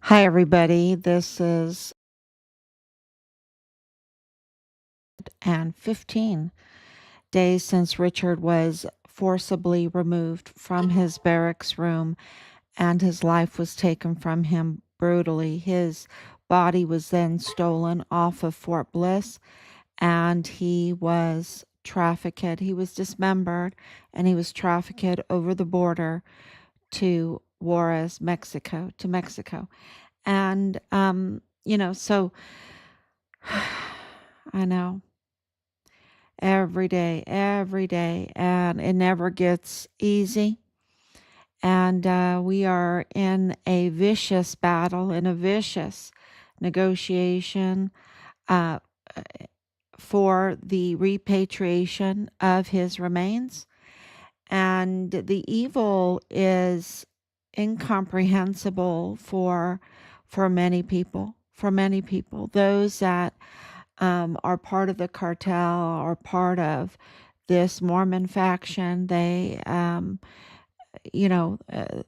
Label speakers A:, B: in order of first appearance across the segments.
A: Hi, everybody. This is and 15 days since Richard was forcibly removed from his barracks room and his life was taken from him brutally. His body was then stolen off of Fort Bliss and he was trafficked. He was dismembered and he was trafficked over the border to Juarez, Mexico, to Mexico. And, so I know every day, and it never gets easy. And we are in a vicious battle, in a vicious negotiation uh, for the repatriation of his remains. And the evil is incomprehensible for many people. For many people, those that are part of the cartel or part of this Mormon faction. You know, uh,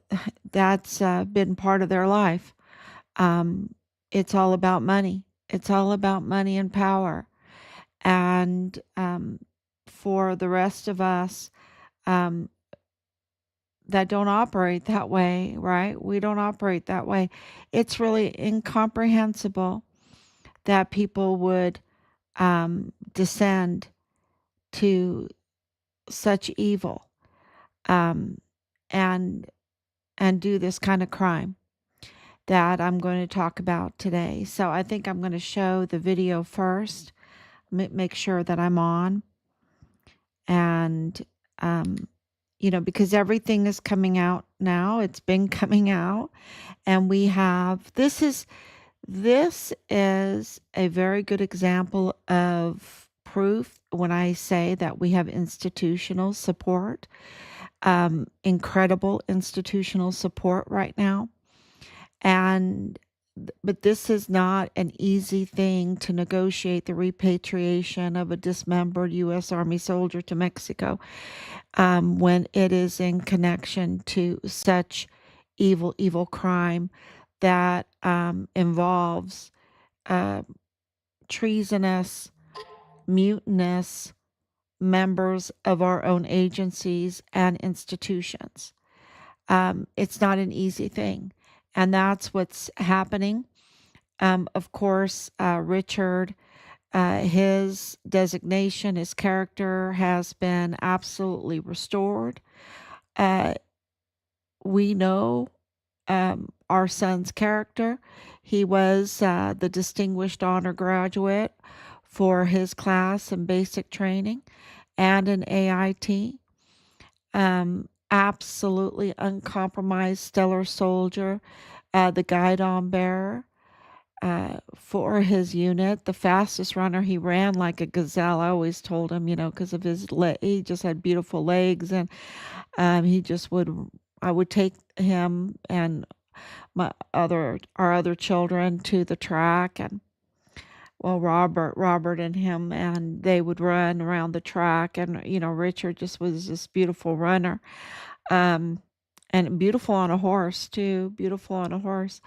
A: that's been part of their life. Um, it's all about money. It's all about money and power. And for the rest of us um, that don't operate that way, right? We don't operate that way. It's really incomprehensible that people would descend to such evil um, and do this kind of crime that I'm going to talk about today. So I think I'm going to show the video first, make sure that I'm on, and because everything is coming out now. It's been coming out, and we have this is a very good example of proof when I say that we have institutional support, incredible institutional support right now. And but this is not an easy thing to negotiate the repatriation of a dismembered U.S. Army soldier to Mexico when it is in connection to such evil crime that involves uh, treasonous, mutinous members of our own agencies and institutions. It's not an easy thing. And that's what's happening. Of course, Richard, his designation, his character has been absolutely restored. Uh, we know our son's character. He was the distinguished honor graduate for his class in basic training and an AIT. Absolutely uncompromised, stellar soldier, the guidon bearer for his unit, the fastest runner. He ran like a gazelle. I always told him, because of his he just had beautiful legs, and he just would. I would take him and our other children to the track, and well, Robert and him, and they would run around the track, and Richard just was this beautiful runner, um, and beautiful on a horse too, beautiful on a horse.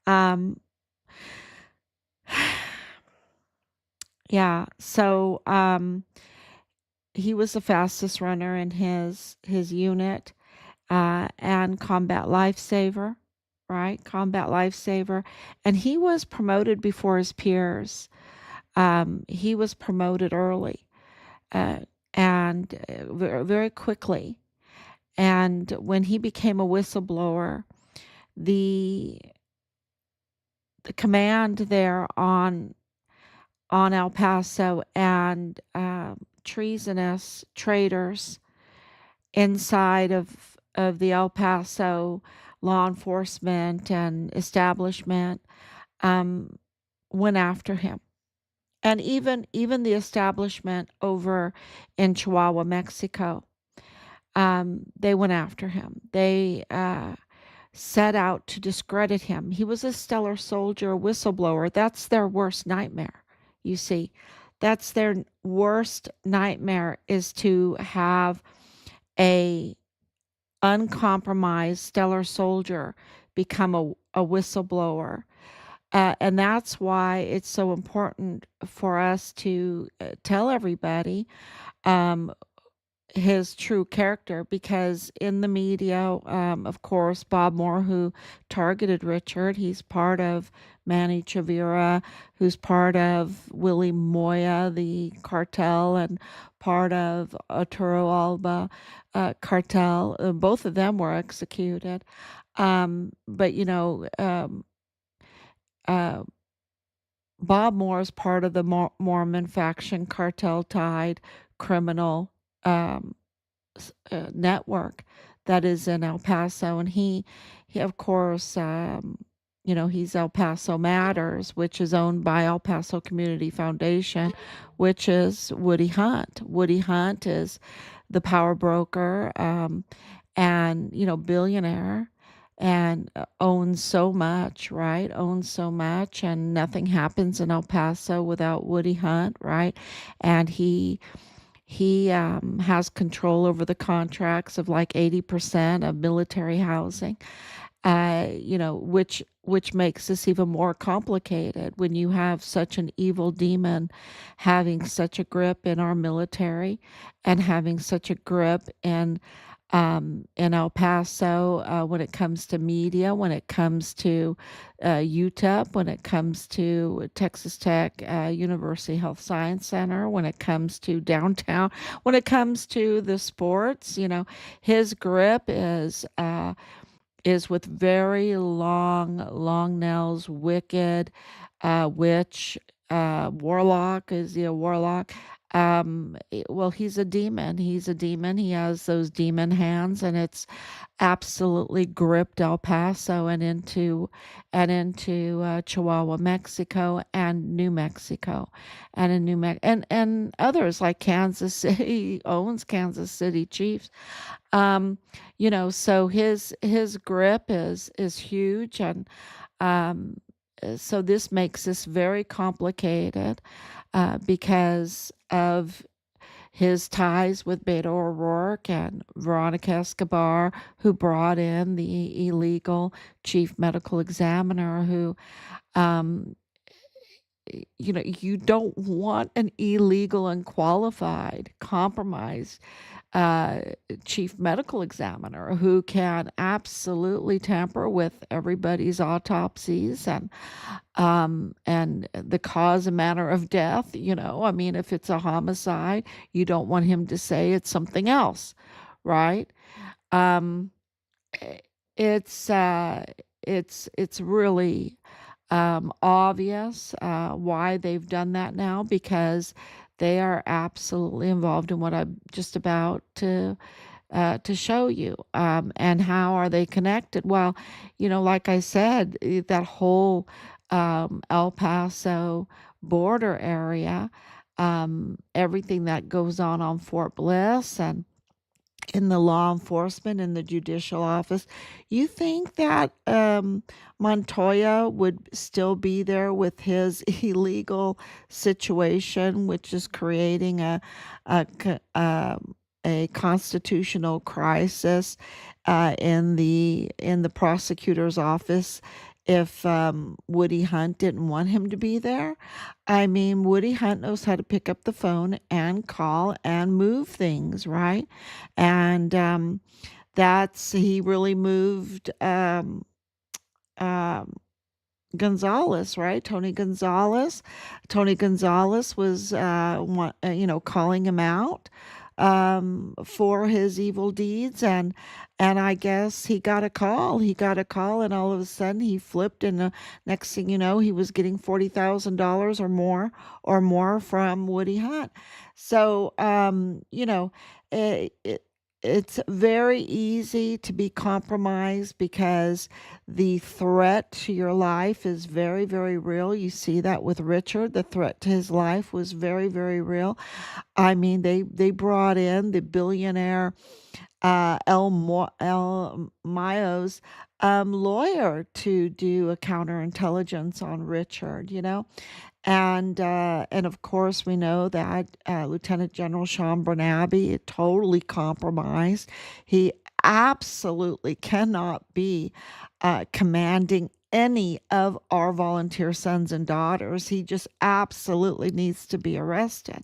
A: Um, yeah, so he was the fastest runner in his unit, and combat lifesaver, right? Combat lifesaver, and he was promoted before his peers. He was promoted early uh, and very, very quickly. And when he became a whistleblower, the the command there on El Paso and treasonous traitors inside of the El Paso law enforcement and establishment um, went after him, and even the establishment over in Chihuahua, Mexico, they went after him. They set out to discredit him. He was a stellar soldier, a whistleblower. That's their worst nightmare. You see, that's their worst nightmare, is to have a uncompromised stellar soldier become a whistleblower. And that's why it's so important for us to tell everybody um, his true character, because in the media, of course, Bob Moore, who targeted Richard, he's part of Manny Chavira, who's part of Willie Moya, the cartel, and part of Arturo Alba cartel. Both of them were executed. But, uh, Bob Moore is part of the Mormon faction cartel tied criminal um, network that is in El Paso, and he of course, he's El Paso Matters, which is owned by El Paso Community Foundation, which is Woody Hunt. Woody Hunt is the power broker, and billionaire, and owns so much, right? Owns so much, and nothing happens in El Paso without Woody Hunt, right? And he has control over the contracts of like 80% of military housing, which makes this even more complicated when you have such an evil demon having such a grip in our military and having such a grip in El Paso, when it comes to media, when it comes to UTEP, when it comes to Texas Tech University Health Science Center, when it comes to downtown, when it comes to the sports. His grip is with very long nails, wicked, witch, warlock. Is he a warlock? Well, he's a demon. He's a demon. He has those demon hands, and it's absolutely gripped El Paso and into Chihuahua, Mexico, and New Mexico, and in and others like Kansas City. He owns Kansas City Chiefs. So his grip is huge, and um, so this makes this very complicated because of his ties with Beto O'Rourke and Veronica Escobar, who brought in the illegal chief medical examiner, who um, you don't want an illegal, unqualified, compromised uh, chief medical examiner who can absolutely tamper with everybody's autopsies and the cause and manner of death. I mean, if it's a homicide, you don't want him to say it's something else, right? Um, i- it's uh, it's really obvious why they've done that now, because they are absolutely involved in what I'm just about to show you. And how are they connected? Well, like I said, that whole El Paso border area, everything that goes on Fort Bliss and in the law enforcement in the judicial office. You think that Montoya would still be there with his illegal situation, which is creating a constitutional crisis in the prosecutor's office, if Woody Hunt didn't want him to be there? I mean, Woody Hunt knows how to pick up the phone and call and move things, right? And that's he really moved um, Gonzalez, right? Tony Gonzalez. Tony Gonzalez was, calling him out for his evil deeds, and I guess he got a call. He got a call, and all of a sudden he flipped, and the next thing you know, he was getting $40,000 or more from Woody Hunt. So, it, it's very easy to be compromised because the threat to your life is very, very real. You see that with Richard. The threat to his life was very, very real. I mean, they brought in the billionaire El Mayo's lawyer to do a counterintelligence on Richard. And of course, we know that Lieutenant General Sean Bernabe totally compromised. He absolutely cannot be commanding any of our volunteer sons and daughters. He just absolutely needs to be arrested.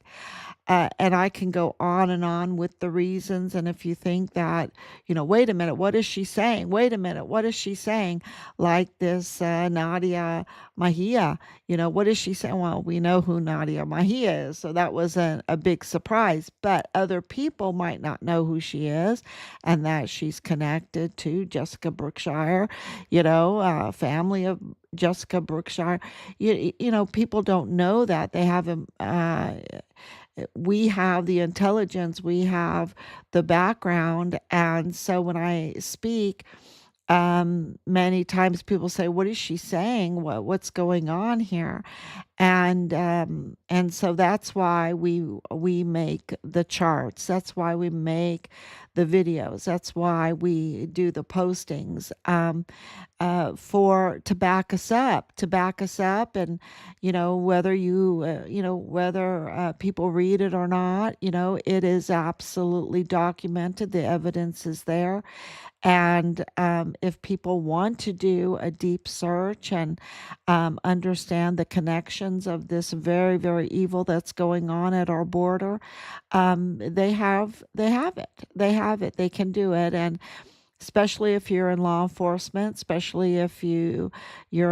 A: And I can go on and on with the reasons. And if you think that, wait a minute, what is she saying? Wait a minute, what is she saying? Like this Nadia Mahia, what is she saying? Well, we know who Nadia Mahia is, so that wasn't a big surprise. But other people might not know who she is, and that she's connected to Jessica Brookshire, family of Jessica Brookshire. People don't know that. They haven't. We have the intelligence, we have the background. And so when I speak, many times people say, "What is she saying? What's going on here?" And so that's why we make the charts. That's why we make the videos. That's why we do the postings, for to back us up. And whether people read it or not, it is absolutely documented. The evidence is there. And if people want to do a deep search and understand the connections of this very, very evil that's going on at our border, they have it. They have it. They can do it. And especially if you're in law enforcement, especially if you're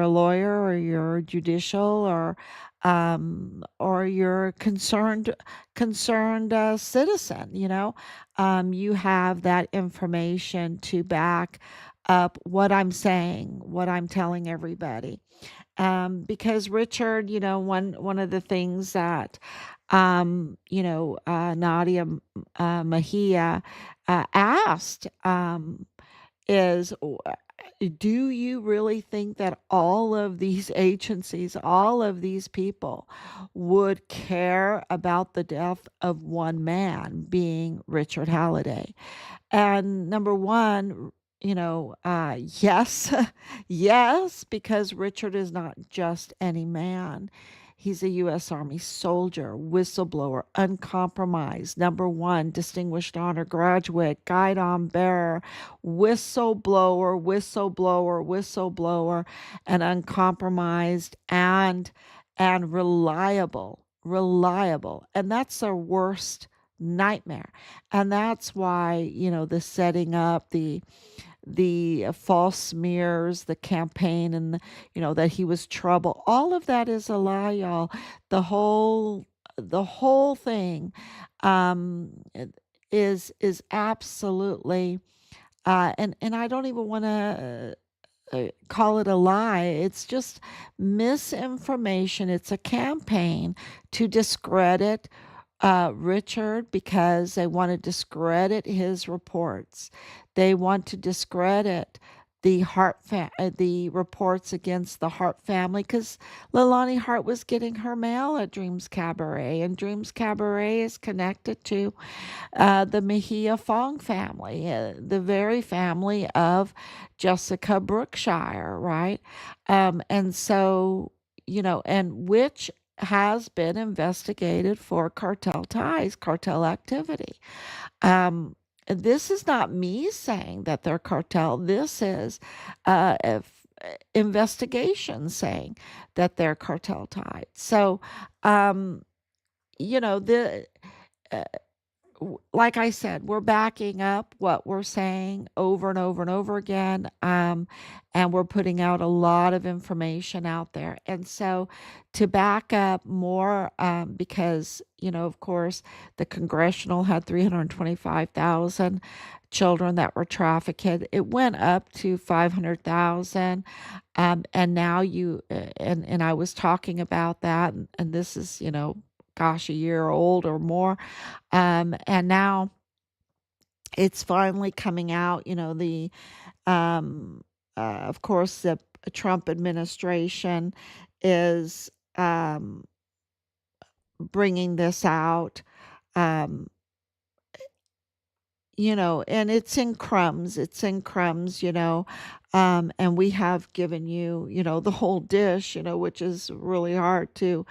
A: a lawyer or you're judicial, or you're a concerned citizen, you have that information to back up what I'm saying, what I'm telling everybody. Because Richard, one of the things that Nadia Mahia asked, is, do you really think that all of these agencies, all of these people would care about the death of one man, being Richard Halliday? And number one, yes, yes, because Richard is not just any man. He's a U.S. Army soldier, whistleblower, uncompromised, number one, distinguished honor graduate, guidon bearer, whistleblower, and uncompromised, and reliable. And that's their worst nightmare. And that's why, the setting up, the false smears, the campaign, and that he was trouble. All of that is a lie, y'all. The whole thing, um, is absolutely, and I don't even want to call it a lie. It's just misinformation. It's a campaign to discredit Richard, because they want to discredit his reports. They want to discredit the reports against the Hart family, because Leilani Hart was getting her mail at Dreams Cabaret, and Dreams Cabaret is connected to the Mejia Fong family, the very family of Jessica Brookshire, right? And so, and which has been investigated for cartel ties, cartel activity. Um, this is not me saying that they're cartel. This is investigation saying that they're cartel tied. So, um, the uh, like I said, we're backing up what we're saying over and over and over again. And we're putting out a lot of information out there. And so, to back up more, because, of course, the congressional had 325,000 children that were trafficked. It went up to 500,000. And now and I was talking about that, and this is, gosh, a year old or more. And now it's finally coming out, um, of course, the Trump administration is bringing this out, um, and it's in crumbs, and we have given you, the whole dish, which is really hard to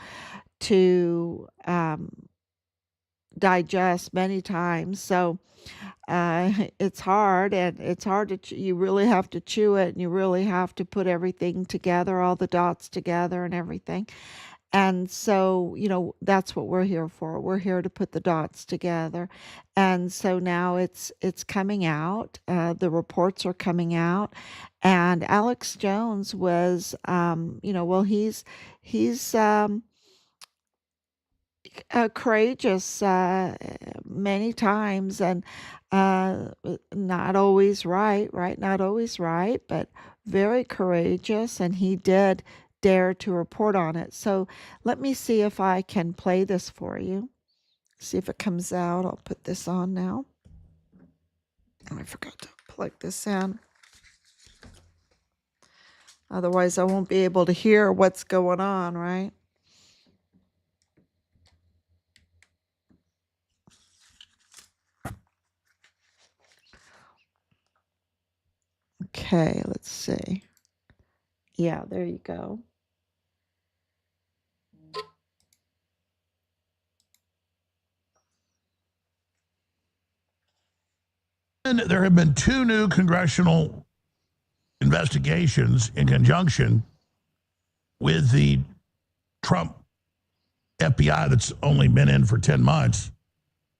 A: digest many times. So it's hard, and it's hard to you really have to chew it, and you really have to put everything together, all the dots together and everything. And so, that's what we're here for. We're here to put the dots together. And so now it's coming out. The reports are coming out, and Alex Jones was, well, he's courageous many times, and not always right, not always right, but very courageous, and he did dare to report on it. So let me see if I can play this for you. See if it comes out. I'll put this on now. Oh, I forgot to plug this in. Otherwise, I won't be able to hear what's going on, right? Okay, let's see. Yeah, there you go.
B: And there have been 2 new congressional investigations in conjunction with the Trump FBI that's only been in for 10 months,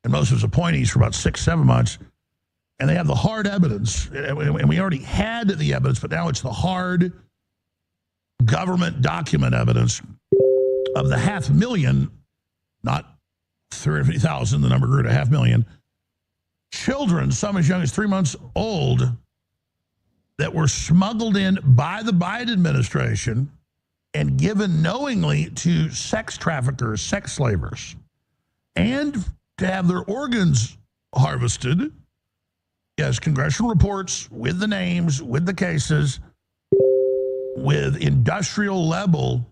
B: and most of his appointees for about 6, 7 months. And they have the hard evidence, and we already had the evidence, but now it's the hard government document evidence of the 500,000, not 350,000, the number grew to 500,000, children, some as young as 3 months old, that were smuggled in by the Biden administration and given knowingly to sex traffickers, sex slavers, and to have their organs harvested. Yes, congressional reports with the names, with the cases, with industrial level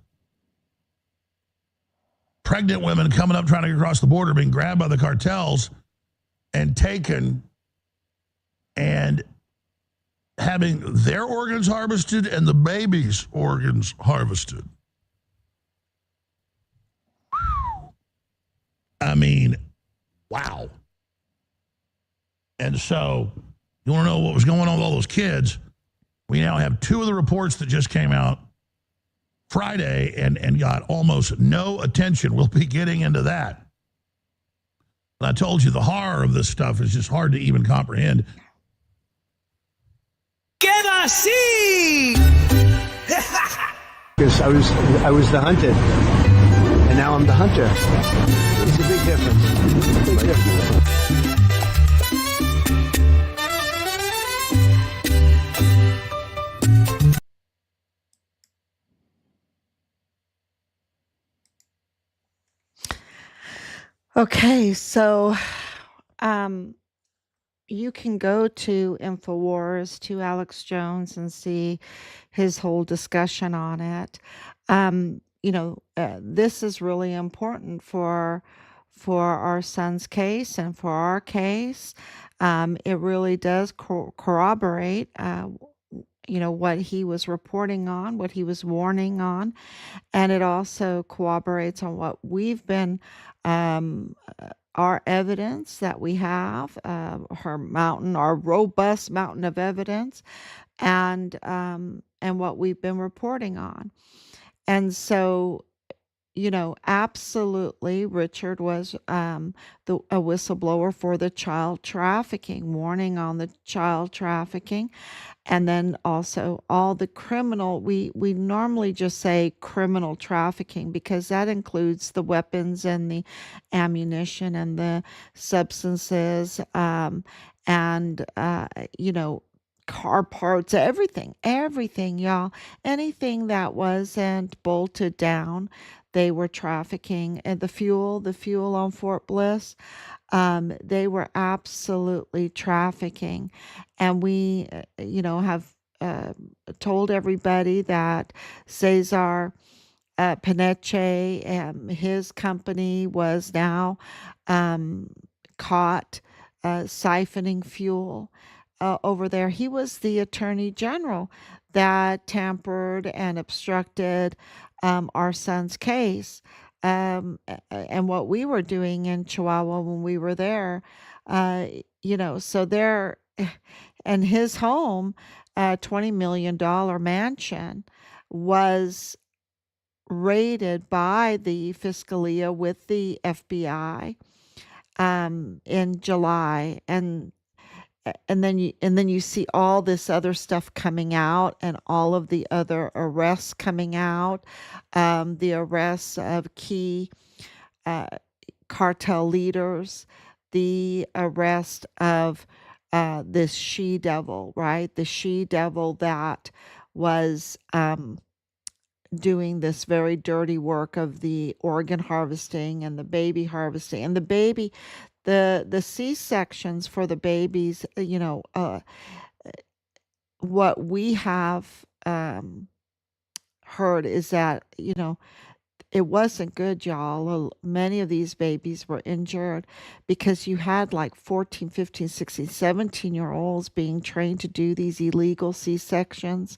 B: pregnant women coming up trying to get across the border, being grabbed by the cartels and taken and having their organs harvested and the baby's organs harvested. I mean, wow. And so, you want to know what was going on with all those kids? We now have 2 of the reports that just came out Friday and got almost no attention. We'll be getting into that. But I told you the horror of this stuff is just hard to even comprehend.
C: Get a seat!
D: Because I was the hunted, and now I'm the hunter. It's a big difference. Big difference.
A: Okay, so you can go to Infowars, to Alex Jones, and see his whole discussion on it. This is really important for our son's case and for our case. It really does corroborate, what he was reporting on, what he was warning on, and it also corroborates on what we've been, our evidence that we have, our robust mountain of evidence, and what we've been reporting on. And so, absolutely, Richard was a whistleblower for the child trafficking, warning on the child trafficking, and then also all the criminal. We normally just say criminal trafficking because that includes the weapons and the ammunition and the substances, and car parts, everything, y'all. Anything that wasn't bolted down, they were trafficking. And the fuel on Fort Bliss, they were absolutely trafficking. And we, have told everybody that Cesar Paneche, his company was now caught siphoning fuel over there. He was the attorney general that tampered and obstructed our son's case. and what we were doing in Chihuahua when we were there. So there, and his home, $20 million mansion, was raided by the Fiscalia with the FBI in July, and then you see all this other stuff coming out, and all of the other arrests coming out, the arrests of key uh, cartel leaders, the arrest of this she devil, right? The she devil that was doing this very dirty work of the organ harvesting and the baby harvesting, and the C-sections for the babies. What we have heard is that it wasn't good, y'all. Many of these babies were injured because you had like 14, 15, 16, 17-year-olds being trained to do these illegal C-sections.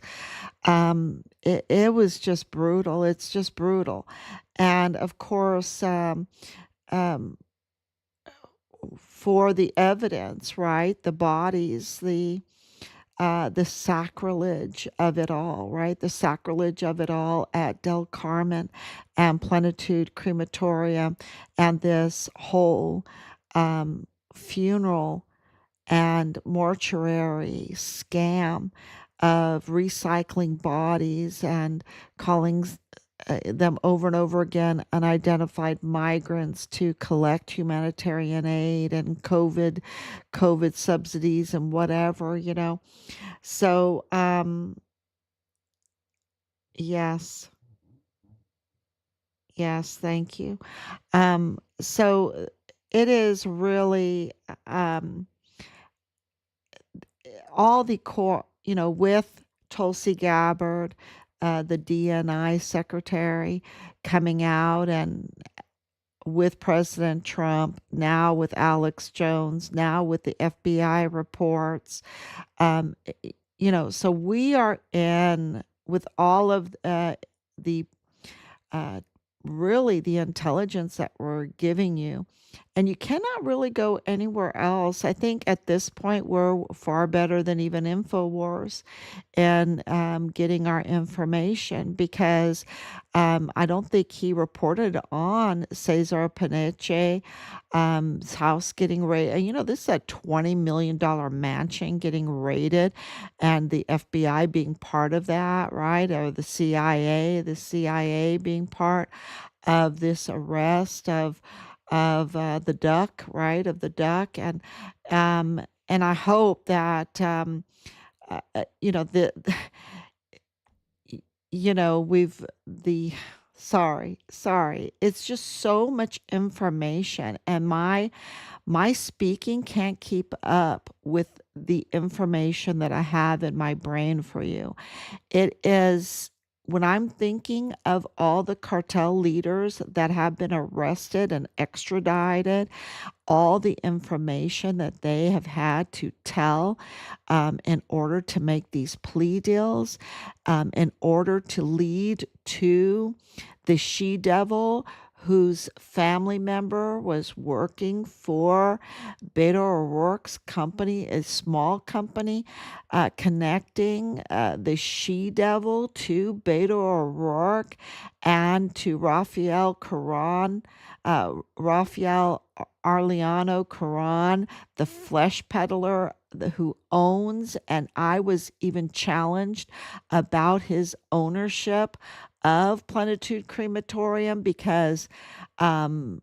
A: It was just brutal. It's just brutal. And of course, um, for the evidence, right? The bodies, the sacrilege of it all, right? The sacrilege of it all at Del Carmen and Plenitude Crematorium, and this whole funeral and mortuary scam of recycling bodies and calling them over and over again unidentified migrants to collect humanitarian aid and COVID subsidies and whatever. So, yes, yes, thank you. So it is really all the core, with Tulsi Gabbard, the DNI secretary, coming out, and with President Trump, now with Alex Jones, now with the FBI reports. Um, so we are in with all of the uh, really the intelligence that we're giving you. And you cannot really go anywhere else. I think at this point, we're far better than even InfoWars in getting our information, because I don't think he reported on Cesar Paneche's house getting raided. This is a $20 million mansion getting raided, and the FBI being part of that, right? Or the CIA being part of this arrest of the duck, right? Of the duck, and I hope that the we've the sorry, it's just so much information, and my speaking can't keep up with the information that I have in my brain for you. It is, when I'm thinking of all the cartel leaders that have been arrested and extradited, all the information that they have had to tell in order to make these plea deals, in order to lead to the she devil whose family member was working for Beto O'Rourke's company, a small company, connecting the she devil to Beto O'Rourke and to Rafael Arliano Caron, the flesh peddler who owns, and I was even challenged about his ownership of Plenitude Crematorium, because um,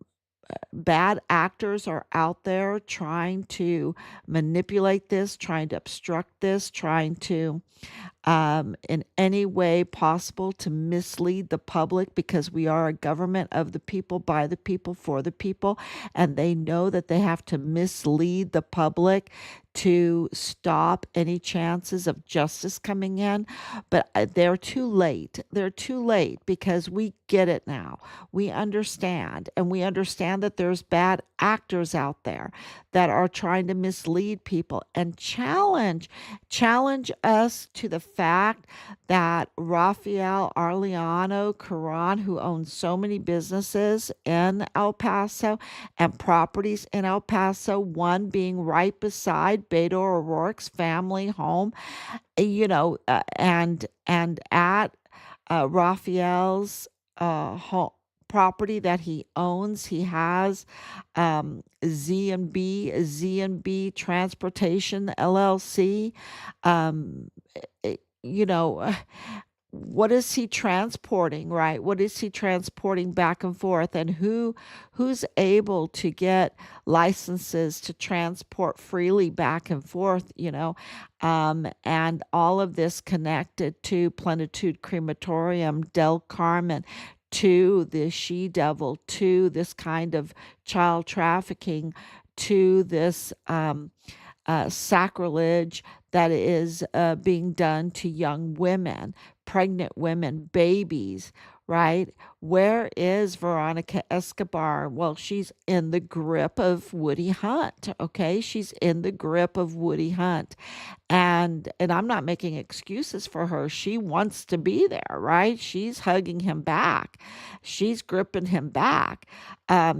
A: bad actors are out there trying to manipulate this, trying to obstruct this, trying to in any way possible to mislead the public, because we are a government of the people, by the people, for the people, and they know that they have to mislead the public to stop any chances of justice coming in, but they're too late. They're too late because we get it now. We understand, and we understand that there's bad actors out there that are trying to mislead people and challenge us to the fact that Rafael Arellano Caron, who owns so many businesses in El Paso and properties in El Paso, one being right beside Beto O'Rourke's family home, and at Raphael's home property that he owns, he has Z&B Transportation LLC. Um, you know, what is he transporting, right? What is he transporting back and forth, and who's able to get licenses to transport freely back and forth, and all of this connected to Plenitude Crematorium, Del Carmen, to the she devil, to this kind of child trafficking, to this sacrilege that is being done to young women, pregnant women, babies, right? Where is Veronica Escobar? Well, she's in the grip of Woody Hunt, okay? She's in the grip of Woody Hunt. And I'm not making excuses for her. She wants to be there, right? She's hugging him back. She's gripping him back.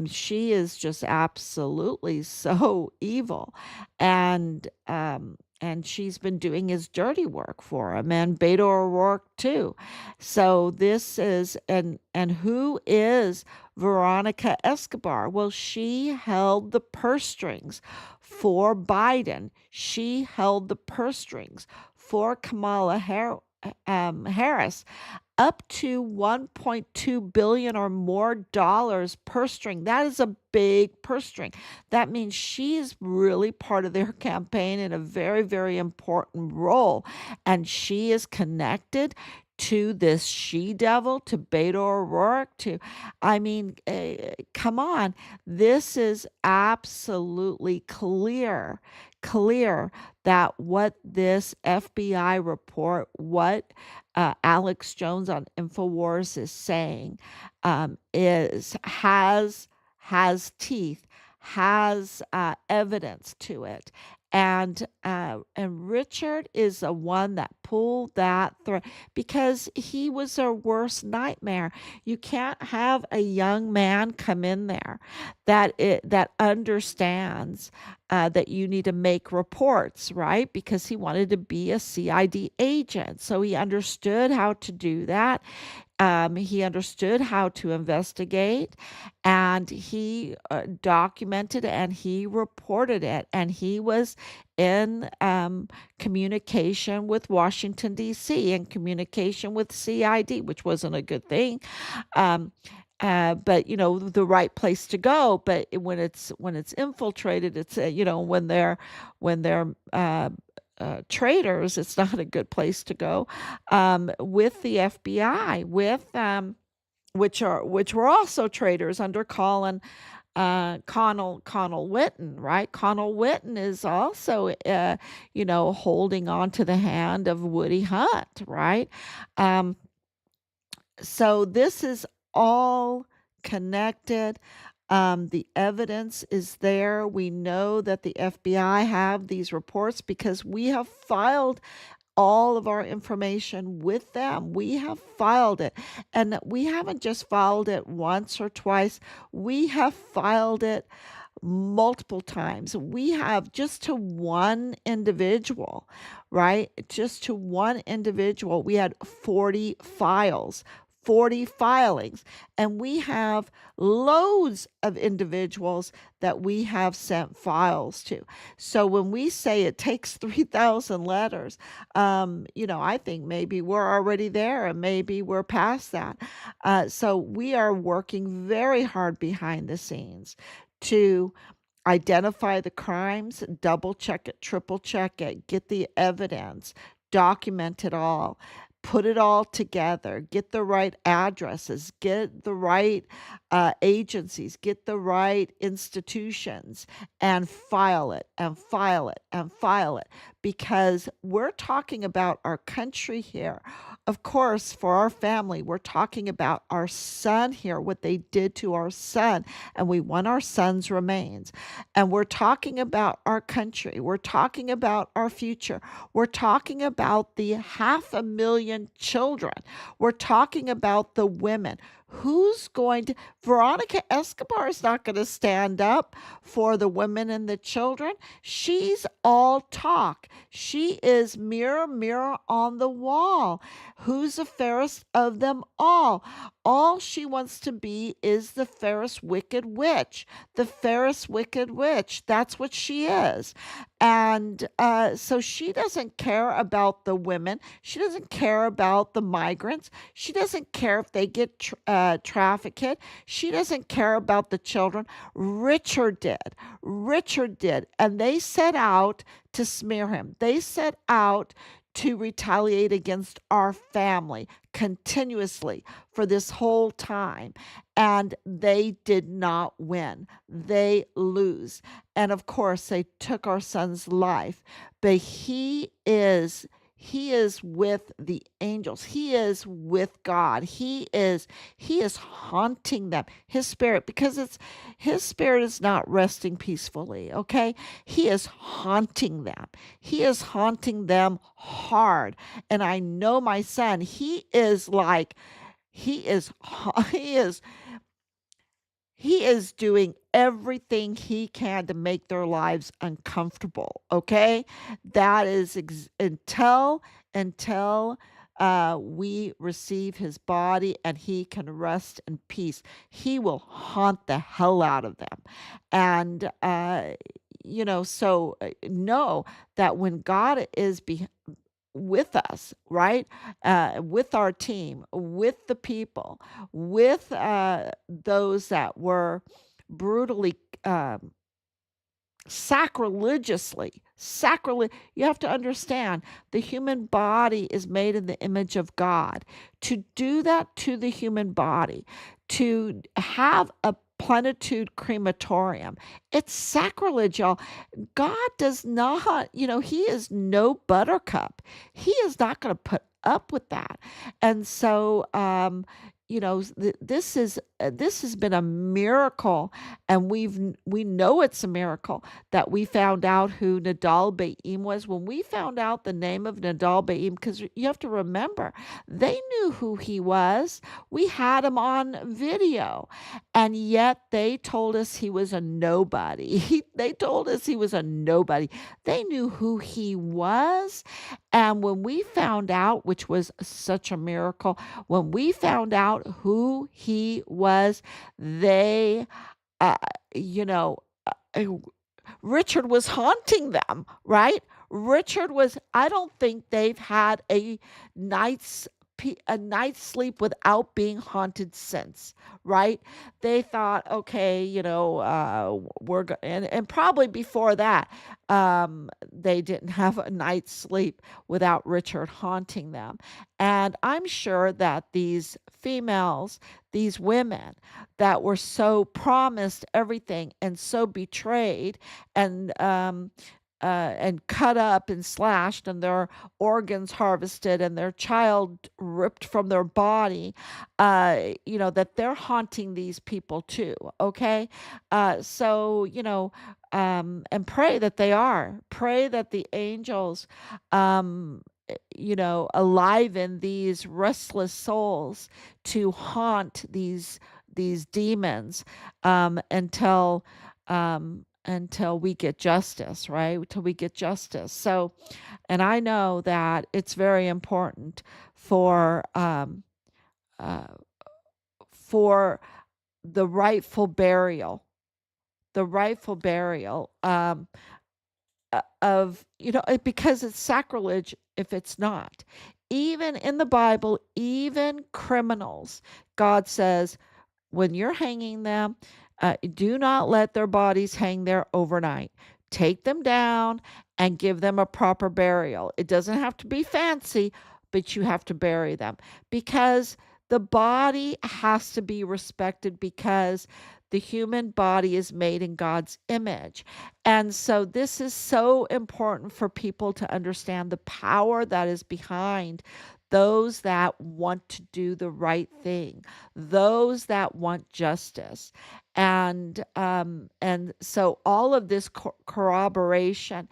A: She is just absolutely so evil. And she's been doing his dirty work for him, and Beto O'Rourke too. So this is, and who is Veronica Escobar? Well, she held the purse strings for Biden. She held the purse strings for Kamala Harris, up to 1.2 billion or more dollars purse string. That is a big purse string. That means she is really part of their campaign in a very, very important role. And she is connected to this she devil, to Beto O'Rourke, come on. This is absolutely clear that what this FBI report, what Alex Jones on Infowars is saying, has teeth, has evidence to it. And Richard is the one that pulled that thread because he was their worst nightmare. You can't have a young man come in there that understands that you need to make reports, right? Because he wanted to be a CID agent, so he understood how to do that. He understood how to investigate, and he documented and he reported it, and he was in communication with Washington, D.C., and communication with CID, which wasn't a good thing. But the right place to go. But when it's infiltrated, it's when they're traitors, it's not a good place to go. With the FBI, which were also traitors under Connell Whitten, right? Connell Whitten is also holding on to the hand of Woody Hunt, right? So this is all connected. The evidence is there. We know that the FBI have these reports because we have filed all of our information with them. We have filed it. And we haven't just filed it once or twice. We have filed it multiple times. We have just to one individual, right? Just to one individual, we had 40 files. 40 filings, and we have loads of individuals that we have sent files to. So when we say it takes 3,000 letters, I think maybe we're already there, and maybe we're past that. So we are working very hard behind the scenes to identify the crimes, double check it, triple check it, get the evidence, document it all, put it all together, get the right addresses, get the right agencies, get the right institutions, and file it and file it and file it, because we're talking about our country here. Of course, for our family, we're talking about our son here, what they did to our son, and we want our son's remains. And we're talking about our country. We're talking about our future. We're talking about the 500,000 children. We're talking about the women. Who's going to, Veronica Escobar is not going to stand up for the women and the children. She's all talk. She is mirror, mirror on the wall. Who's the fairest of them all? All she wants to be is the fairest wicked witch. The fairest wicked witch. That's what she is. And so she doesn't care about the women. She doesn't care about the migrants. She doesn't care if they get trafficked. She doesn't care about the children. Richard did. Richard did. And they set out to smear him. They set out to retaliate against our family continuously for this whole time. And they did not win. They lose. And of course, they took our son's life. But he is with the angels. He is with God. He is haunting them, his spirit, because his spirit is not resting peacefully, okay? He is haunting them. He is haunting them hard. And I know my son, he is doing everything he can to make their lives uncomfortable, okay? That is until we receive his body and he can rest in peace. He will haunt the hell out of them. And, so know that when God is with us, right? With our team, with the people, with those that were brutally, you have to understand the human body is made in the image of God. To do that to the human body, to have a plenitude crematorium, it's sacrilege, y'all. God does not, he is no buttercup. He is not going to put up with that. And so, this has been a miracle, and we know it's a miracle that we found out who Nadal Baim was. When we found out the name of Nadal Baim, because you have to remember, they knew who he was. We had him on video, and yet they told us he was a nobody. They told us he was a nobody. They knew who he was. And when we found out, which was such a miracle, when we found out who he was, they, Richard was haunting them, right? I don't think they've had a night's sleep without being haunted since, right? They thought, okay, and probably before that, they didn't have a night's sleep without Richard haunting them. And I'm sure that these females, these women that were so promised everything and so betrayed and cut up and slashed and their organs harvested and their child ripped from their body, that they're haunting these people too. Okay. And pray that they are. Pray that the angels, aliven these restless souls to haunt these demons until we get justice, right? Until we get justice. So, and I know that it's very important for the rightful burial of, because it's sacrilege if it's not. Even in the Bible, even criminals, God says, when you're hanging them, do not let their bodies hang there overnight. Take them down and give them a proper burial. It doesn't have to be fancy, but you have to bury them, because the body has to be respected, because the human body is made in God's image. And so this is so important for people to understand the power that is behind those that want to do the right thing, those that want justice. And so all of this corroboration,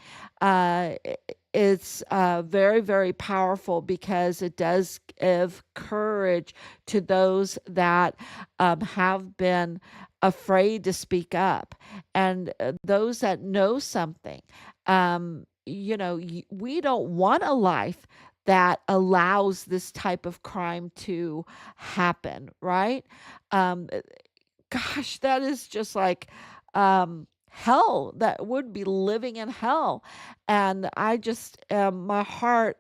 A: it's very, very powerful, because it does give courage to those that have been afraid to speak up, and those that know something. We don't want a life that allows this type of crime to happen, right? Um, Gosh, that is just like hell. That would be living in hell. And I just, my heart,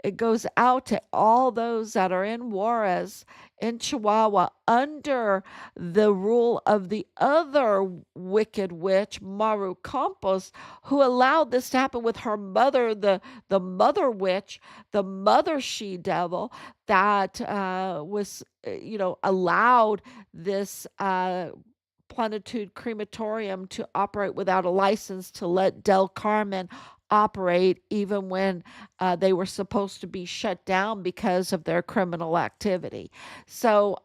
A: it goes out to all those that are in Juarez, in Chihuahua, under the rule of the other wicked witch, Maru Campos, who allowed this to happen with her mother, the mother witch, the mother she devil, that was, allowed this Plenitude Crematorium to operate without a license, to let Del Carmen operate even when they were supposed to be shut down because of their criminal activity. So,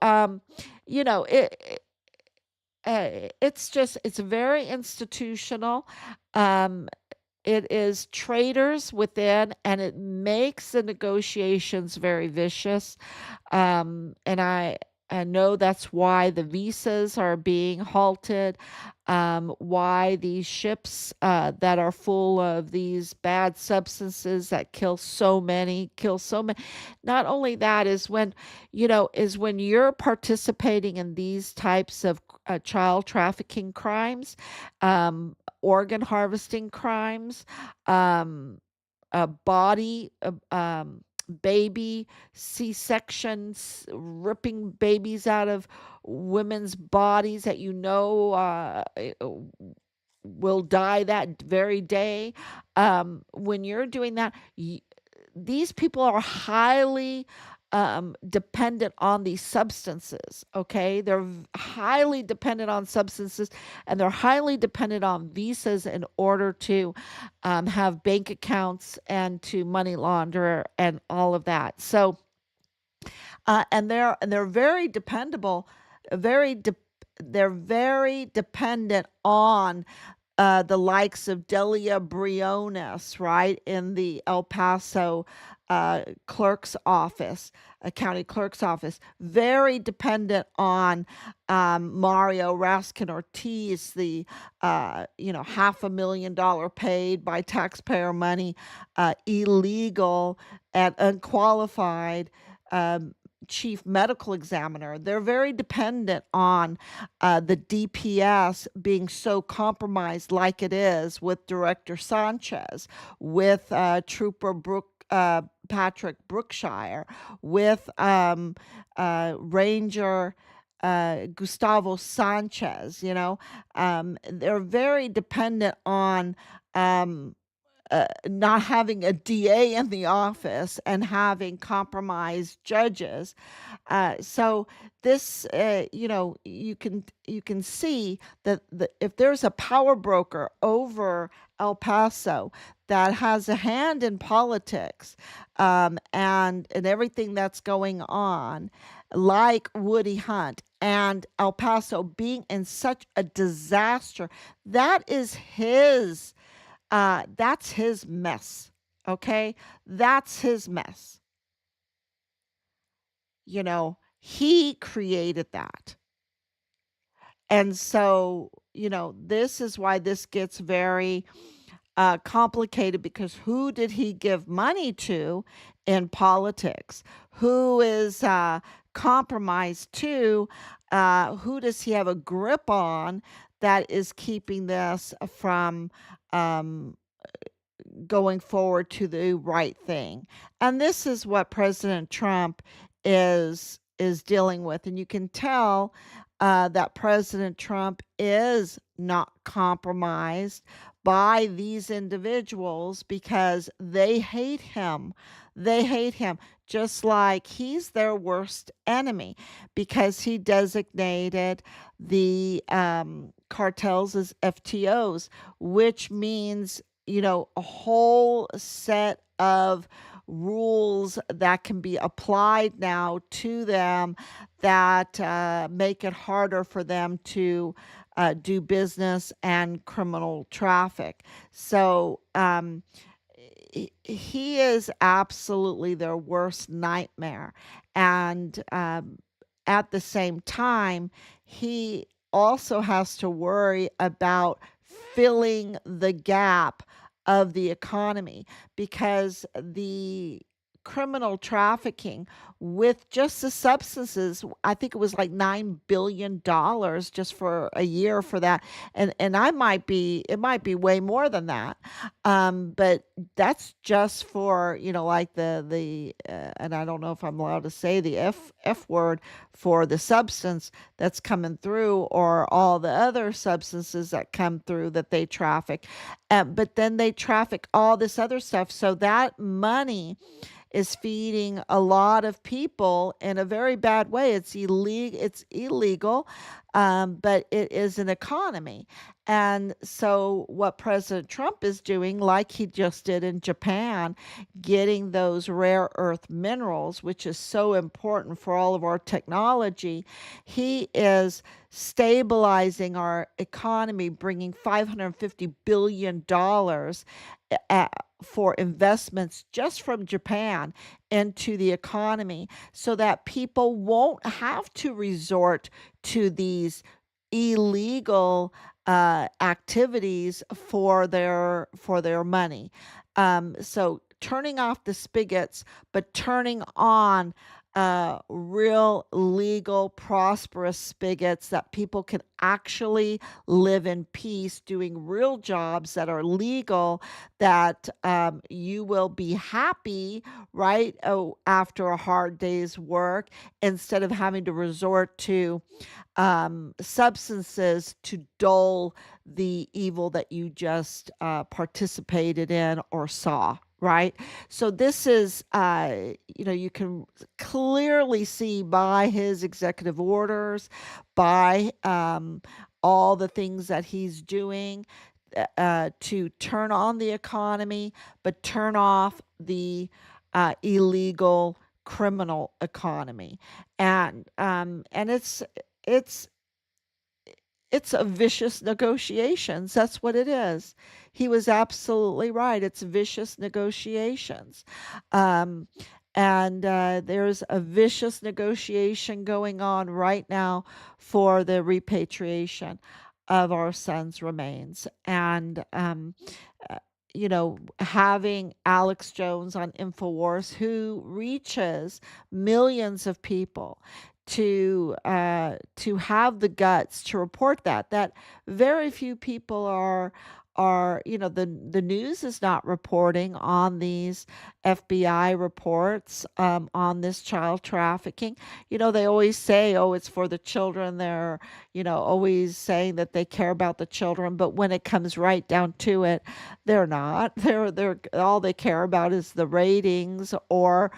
A: it's very institutional. Um, it is traders within, and it makes the negotiations very vicious. And I know that's why the visas are being halted, why these ships that are full of these bad substances that kill so many. Not only that, is when you're participating in these types of child trafficking crimes, organ harvesting crimes, body, baby C-sections, ripping babies out of women's bodies that will die that very day. When you're doing that, these people are highly dependent on these substances. Okay, they're highly dependent on substances, and they're highly dependent on visas in order to have bank accounts and to money launder and all of that. So, and they're very dependable, very de- they're very dependent on the likes of Delia Briones, right, in the El Paso clerk's office, county clerk's office, very dependent on Mario Raskin Ortiz, the $500,000 paid by taxpayer money, illegal and unqualified chief medical examiner. They're very dependent on the DPS being so compromised, like it is with Director Sanchez, with Trooper Patrick Brookshire, with Ranger Gustavo Sanchez. They're very dependent on not having a DA in the office and having compromised judges. So this, you can see that if there's a power broker over El Paso that has a hand in politics, and everything that's going on, like Woody Hunt and El Paso being in such a disaster, that's his mess. Okay, that's his mess. He created that. And so, this is why this gets very complicated, because who did he give money to in politics? Who is compromised to? Who does he have a grip on that is keeping this from going forward to the right thing? And this is what President Trump is dealing with, and you can tell that President Trump is not compromised by these individuals, because they hate him. They hate him just like he's their worst enemy because he designated the cartels as FTOs, which means, a whole set of rules that can be applied now to them that make it harder for them to do business and criminal traffic. So he is absolutely their worst nightmare. And at the same time, he also has to worry about filling the gap of the economy because the criminal trafficking with just the substances, I think it was like $9 billion just for a year for that. And it might be way more than that. But that's just for, like and I don't know if I'm allowed to say the F word, for the substance that's coming through, or all the other substances that come through that they traffic. But then they traffic all this other stuff. So that money is feeding a lot of people in a very bad way. It's illegal, but it is an economy. And so what President Trump is doing, like he just did in Japan, getting those rare earth minerals, which is so important for all of our technology, he is stabilizing our economy, bringing $550 billion for investments just from Japan into the economy, so that people won't have to resort to these illegal activities for their money. So turning off the spigots, but turning on real, legal, prosperous spigots that people can actually live in peace, doing real jobs that are legal, that you will be happy, right? Oh, after a hard day's work, instead of having to resort to substances to dull the evil that you just participated in or saw. Right. So this is, you can clearly see by his executive orders, by all the things that he's doing to turn on the economy, but turn off the illegal criminal economy. And it's it's a vicious negotiations. That's what it is. He was absolutely right. It's vicious negotiations. Um, and there's a vicious negotiation going on right now for the repatriation of our son's remains. And, uh, having Alex Jones on InfoWars, who reaches millions of people, to have the guts to report that very few people are the news is not reporting on these FBI reports on this child trafficking. They always say, oh, it's for the children. They're always saying that they care about the children, but when it comes right down to it, they're not. They're all they care about is the ratings, or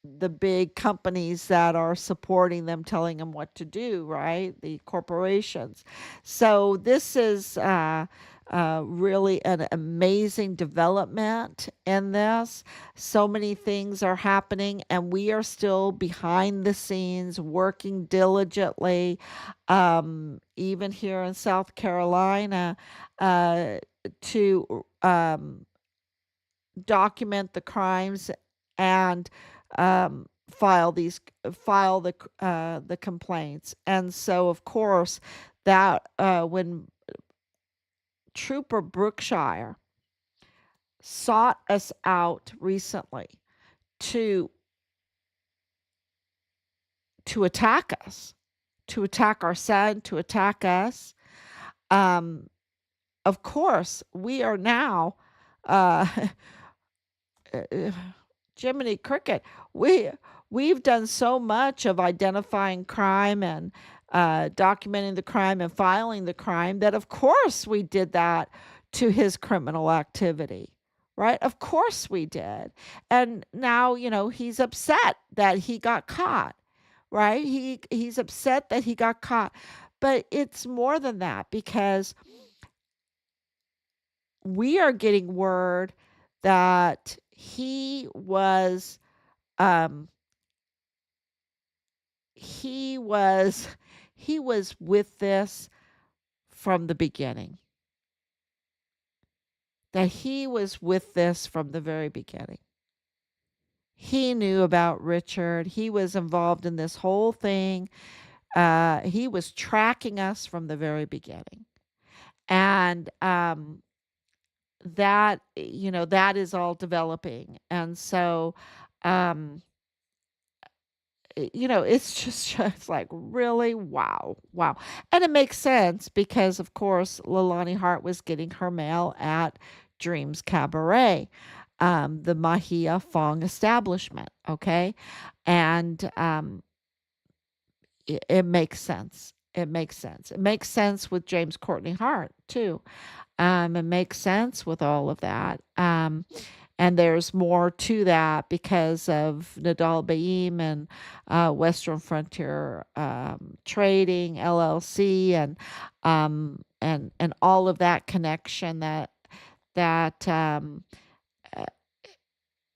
A: the big companies that are supporting them, telling them what to do, right? The corporations. So this is really an amazing development in this. So many things are happening, and we are still behind the scenes working diligently, even here in South Carolina, to document the crimes and file the complaints. And so, of course, that when Trooper Brookshire sought us out recently to attack us, to attack our son, to attack us, of course, we are now Jiminy Cricket. We've done so much of identifying crime and documenting the crime and filing the crime, that of course we did that to his criminal activity, right? Of course we did. And now, he's upset that he got caught, right? He's upset that he got caught. But it's more than that, because we are getting word that um he was he was with this from the beginning. That he was with this from the very beginning. He knew about Richard. He was involved in this whole thing. He was tracking us from the very beginning. And that is all developing. And so, um, it's just like, really, wow, wow. And it makes sense because, of course, Leilani Hart was getting her mail at Dreams Cabaret, the Mahia Fong establishment. Okay. And it makes sense. It makes sense. It makes sense with James Courtney Hart, too. It makes sense with all of that. And there's more to that because of Nadal Baim and Western Frontier Trading LLC, and all of that connection that uh,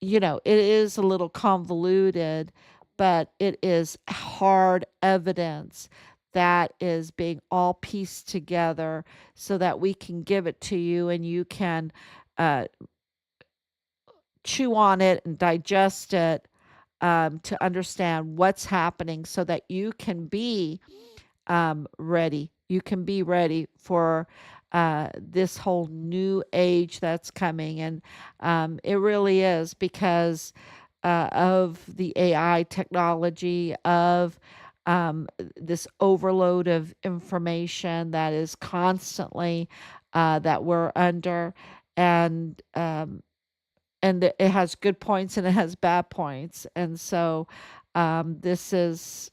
A: it is a little convoluted, but it is hard evidence that is being all pieced together so that we can give it to you and you can uh, chew on it and digest it, to understand what's happening so that you can be ready. You can be ready for this whole new age that's coming. And it really is because of the AI technology, of this overload of information that is constantly that we're under. And it has good points and it has bad points. And so this is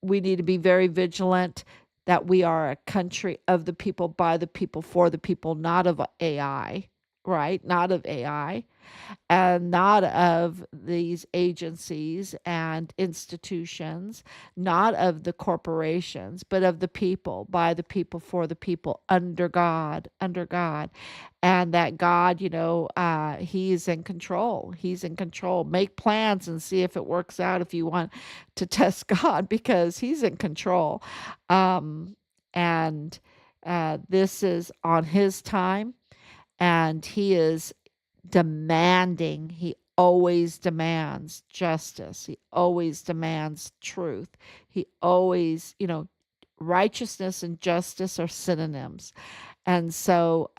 A: we need to be very vigilant that we are a country of the people, by the people, for the people, not of AI, right? Not of AI, and not of these agencies and institutions, not of the corporations, but of the people, by the people, for the people, under God, under God. And that God, He's in control. He's in control. Make plans and see if it works out if you want to test God, because He's in control. And this is on His time, and He is demanding. He always demands justice. He always demands truth. He always, righteousness and justice are synonyms. And so,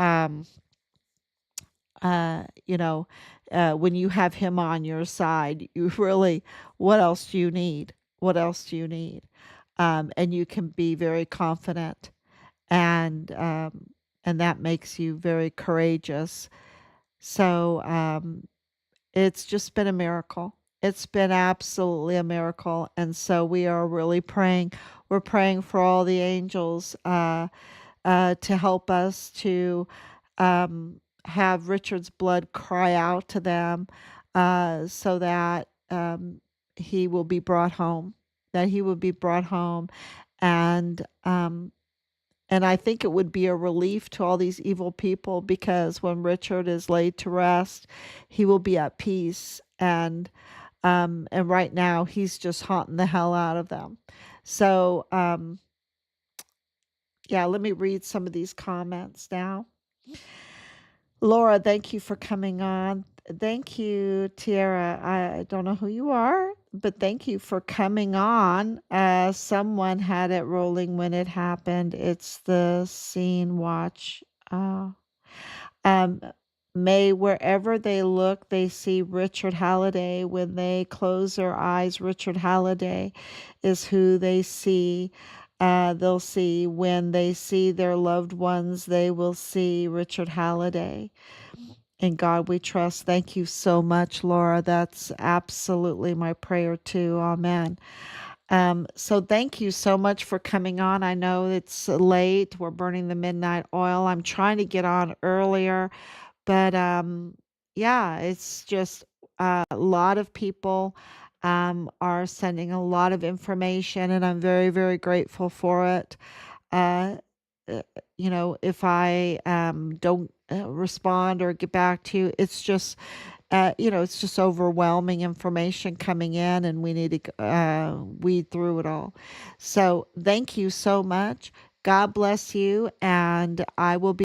A: when you have Him on your side, you really, what else do you need? What else do you need? And you can be very confident, and that makes you very courageous. So it's just been a miracle. It's been absolutely a miracle. And so we are really praying. We're praying for all the angels to help us to have Richard's blood cry out to them, so that he will be brought home, that he will be brought home. And and I think it would be a relief to all these evil people, because when Richard is laid to rest, he will be at peace. And right now he's just haunting the hell out of them. So yeah, let me read some of these comments now. Laura, thank you for coming on. Thank you, Tiara. I don't know who you are, but thank you for coming on. Someone had it rolling when it happened. It's the scene watch. Um, May, wherever they look, they see Richard Halliday. When they close their eyes, Richard Halliday is who they see. They'll see when they see their loved ones, they will see Richard Halliday. In God we trust. Thank you so much, Laura. That's absolutely my prayer too. Amen. So thank you so much for coming on. I know it's late. We're burning the midnight oil. I'm trying to get on earlier, but yeah, it's just a lot of people are sending a lot of information, and I'm very, very grateful for it. Uh, if I don't respond or get back to you, it's just, it's just overwhelming information coming in, and we need to weed through it all. So thank you so much. God bless you, and I will be